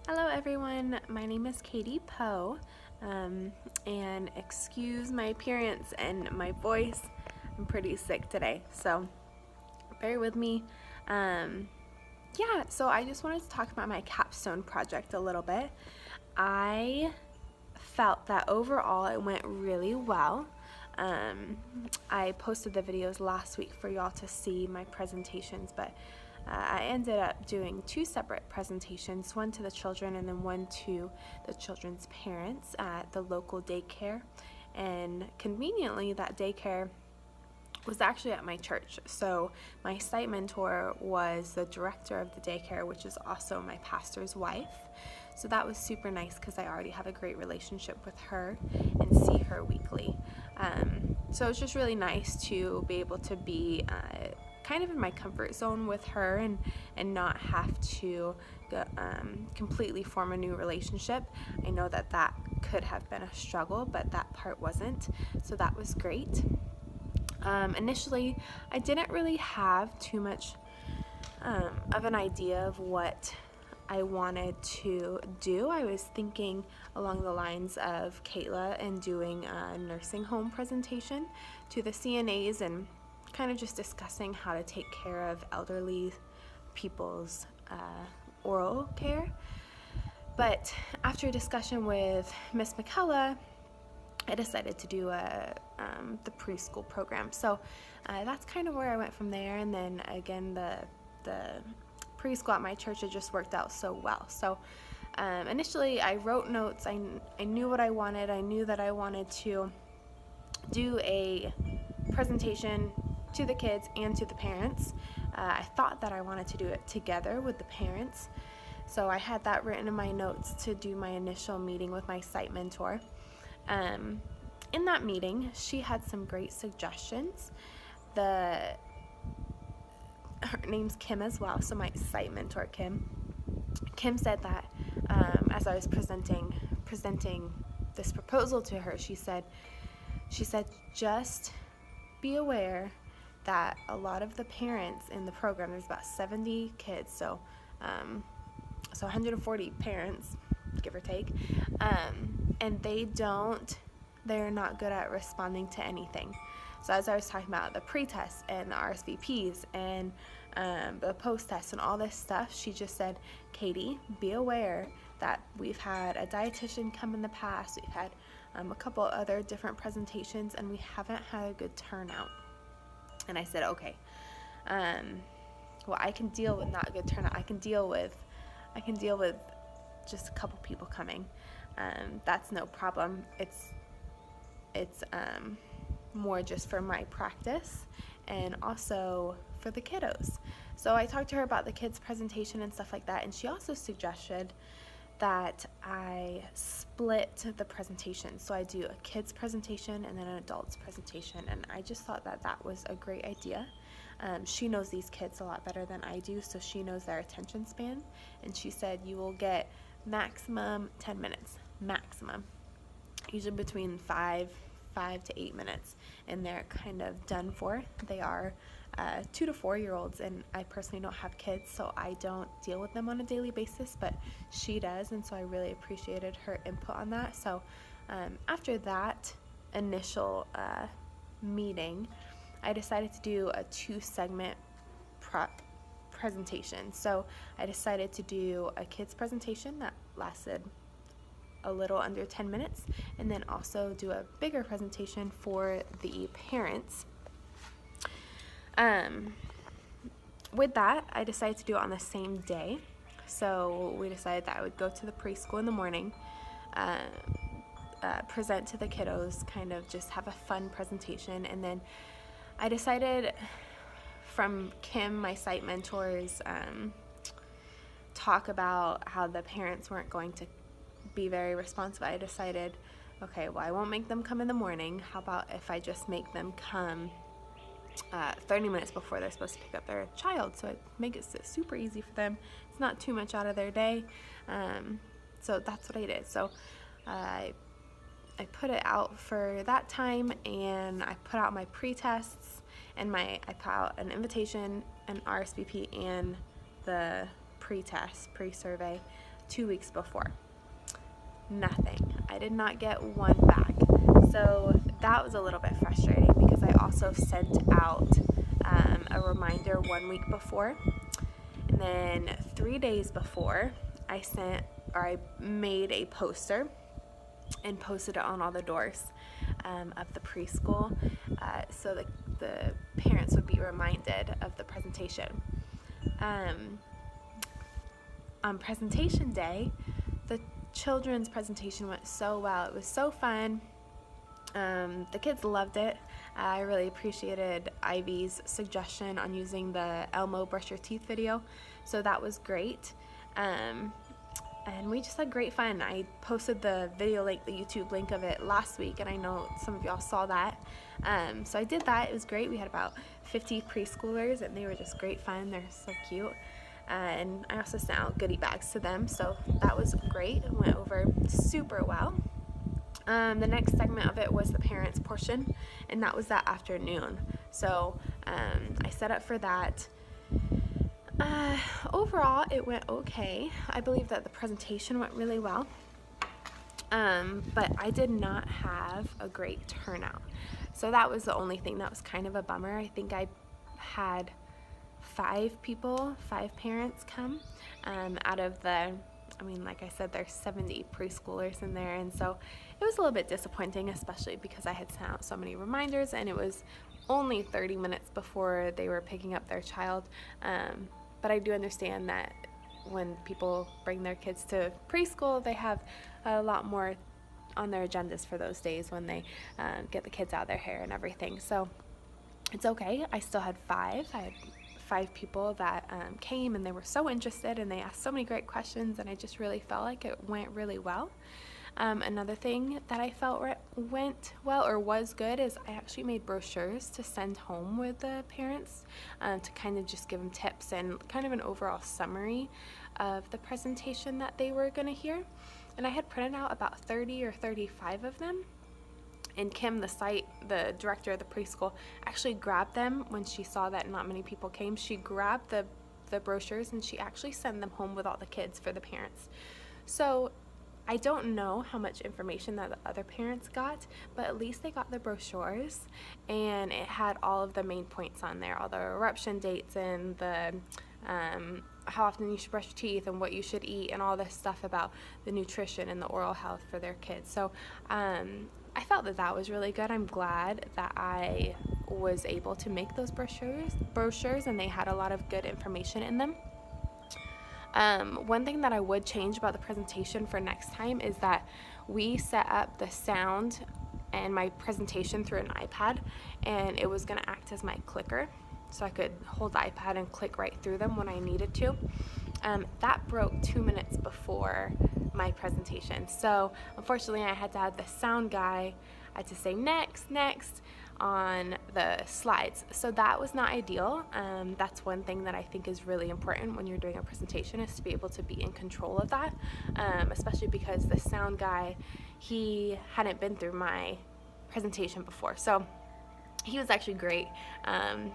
Hello everyone, my name is Katie Poe, and excuse my appearance and my voice. I'm pretty sick today, so bear with me. So I just wanted to talk about my capstone project a little bit. I felt that overall it went really well. I posted the videos last week for y'all to see my presentations, but I ended up doing two separate presentations, one to the children and then one to the children's parents at the local daycare. And conveniently, that daycare was actually at my church. So my site mentor was the director of the daycare, which is also my pastor's wife. So that was super nice because I already have a great relationship with her and see her weekly. So it's just really nice to be able to be kind of in my comfort zone with her and not have to completely form a new relationship. I know that could have been a struggle, but that part wasn't. So that was great. Initially, I didn't really have too much of an idea of what I wanted to do. I was thinking along the lines of Kayla and doing a nursing home presentation to the CNAs and kind of just discussing how to take care of elderly people's oral care. But after a discussion with Miss McCullough, I decided to do the preschool program. So that's kind of where I went from there. And then again, the preschool at my church, it just worked out so well. So initially I wrote notes. I knew what I wanted. I knew that I wanted to do a presentation to the kids and to the parents. I thought that I wanted to do it together with the parents. So I had that written in my notes to do my initial meeting with my site mentor. In that meeting, she had some great suggestions. Her name's Kim as well, so my site mentor, Kim. Kim said that as I was presenting this proposal to her, she said, just be aware that a lot of the parents in the program, there's about 70 kids, so 140 parents, give or take, and they're not good at responding to anything. So as I was talking about the pre-tests and the RSVPs and the post-tests and all this stuff, she just said, Katie, be aware that we've had a dietitian come in the past, we've had a couple other different presentations, and we haven't had a good turnout. And I said, okay, well, I can deal with not good turnout. I can deal with just a couple people coming. That's no problem. It's more just for my practice and also for the kiddos. So I talked to her about the kids' presentation and stuff like that, and she also suggested that I split the presentation. So I do a kids presentation and then an adults presentation, and I just thought that was a great idea. She knows these kids a lot better than I do, so she knows their attention span, and she said you will get maximum 10 minutes, maximum, usually between 5 to 8 minutes, and they're kind of done for. They are 2 to 4 year olds, and I personally don't have kids, so I don't deal with them on a daily basis, but she does, and so I really appreciated her input on that. So after that initial meeting, I decided to do a 2-segment presentation. So I decided to do a kids presentation that lasted a little under 10 minutes, and then also do a bigger presentation for the parents. With that, I decided to do it on the same day. So we decided that I would go to the preschool in the morning, present to the kiddos, kind of just have a fun presentation, and then I decided from Kim, my site mentor's talk about how the parents weren't going to be very responsive, I decided, okay, well, I won't make them come in the morning. How about if I just make them come 30 minutes before they're supposed to pick up their child, so I make it super easy for them. It's not too much out of their day. So that's what I did. So I put it out for that time, and I put out my pre-tests, and I put out an invitation, an RSVP, and the pre-test, pre-survey 2 weeks before. Nothing. I did not get one back. So that was a little bit frustrating because I also sent out a reminder 1 week before. And then 3 days before, I made a poster and posted it on all the doors of the preschool so the parents would be reminded of the presentation. On presentation day, the children's presentation went so well. It was so fun. The kids loved it. I really appreciated Ivy's suggestion on using the Elmo brush your teeth video, so that was great. And we just had great fun. I posted the video link, the YouTube link of it last week, and I know some of y'all saw that. So I did that. It was great. We had about 50 preschoolers, and they were just great fun. They're so cute. And I also sent out goodie bags to them, so that was great. It went over super well. The next segment of it was the parents portion, and that was that afternoon. So I set up for that. Overall, it went okay. I believe that the presentation went really well, but I did not have a great turnout. So that was the only thing that was kind of a bummer. I think I had 5 parents come out of the, like I said, there's 70 preschoolers in there, and so it was a little bit disappointing, especially because I had sent out so many reminders and it was only 30 minutes before they were picking up their child. But I do understand that when people bring their kids to preschool, they have a lot more on their agendas for those days when they get the kids out of their hair and everything. So it's okay. I still had 5. I had 5 people that came, and they were so interested and they asked so many great questions, and I just really felt like it went really well. Another thing that I felt went well or was good is I actually made brochures to send home with the parents to kind of just give them tips and kind of an overall summary of the presentation that they were going to hear. And I had printed out about 30 or 35 of them. And Kim, the director of the preschool, actually grabbed them when she saw that not many people came. She grabbed the brochures and she actually sent them home with all the kids for the parents. So I don't know how much information that the other parents got, but at least they got the brochures, and it had all of the main points on there, all the eruption dates and the how often you should brush your teeth and what you should eat and all this stuff about the nutrition and the oral health for their kids. So I felt that was really good. I'm glad that I was able to make those brochures, and they had a lot of good information in them. One thing that I would change about the presentation for next time is that we set up the sound and my presentation through an iPad, and it was going to act as my clicker, so I could hold the iPad and click right through them when I needed to. That broke 2 minutes before my presentation, so unfortunately I had to have the sound guy, I had to say next on the slides, so that was not ideal. That's one thing that I think is really important when you're doing a presentation, is to be able to be in control of that, especially because the sound guy, he hadn't been through my presentation before, so he was actually great.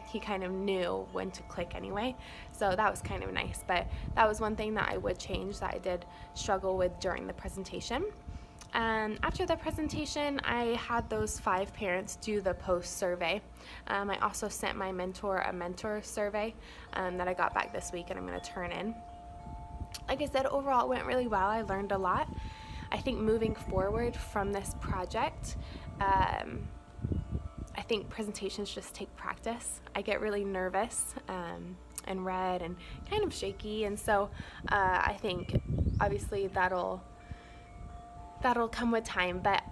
He kind of knew when to click anyway, so that was kind of nice. But that was one thing that I would change, that I did struggle with during the presentation. After the presentation, I had those 5 parents do the post survey. I also sent my mentor a mentor survey that I got back this week, and I'm going to turn in. Like I said, overall it went really well. I learned a lot. I think moving forward from this project, I think presentations just take practice. I get really nervous and red and kind of shaky, and so I think obviously that'll come with time. But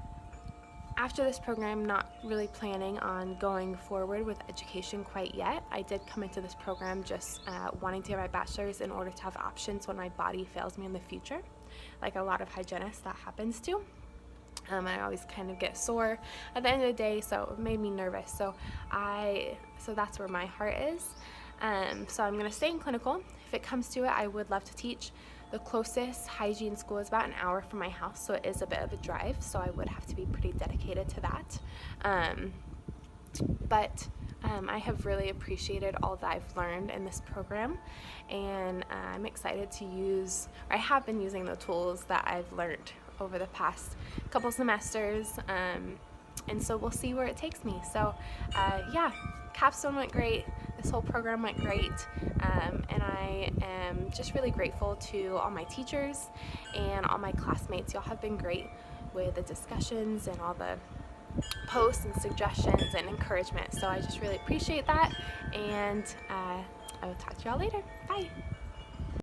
after this program, I'm not really planning on going forward with education quite yet. I did come into this program just wanting to get my bachelor's in order to have options when my body fails me in the future, like a lot of hygienists that happens to. I always kind of get sore at the end of the day, so it made me nervous. So that's where my heart is. So I'm going to stay in clinical. If it comes to it, I would love to teach. The closest hygiene school is about an hour from my house, so it is a bit of a drive, so I would have to be pretty dedicated to that. But I have really appreciated all that I've learned in this program, and I'm excited to use, or I have been using the tools that I've learned over the past couple semesters, and so we'll see where it takes me. So yeah, Capstone went great, this whole program went great, and I am just really grateful to all my teachers and all my classmates. Y'all have been great with the discussions and all the posts and suggestions and encouragement. So I just really appreciate that, and I will talk to y'all later. Bye.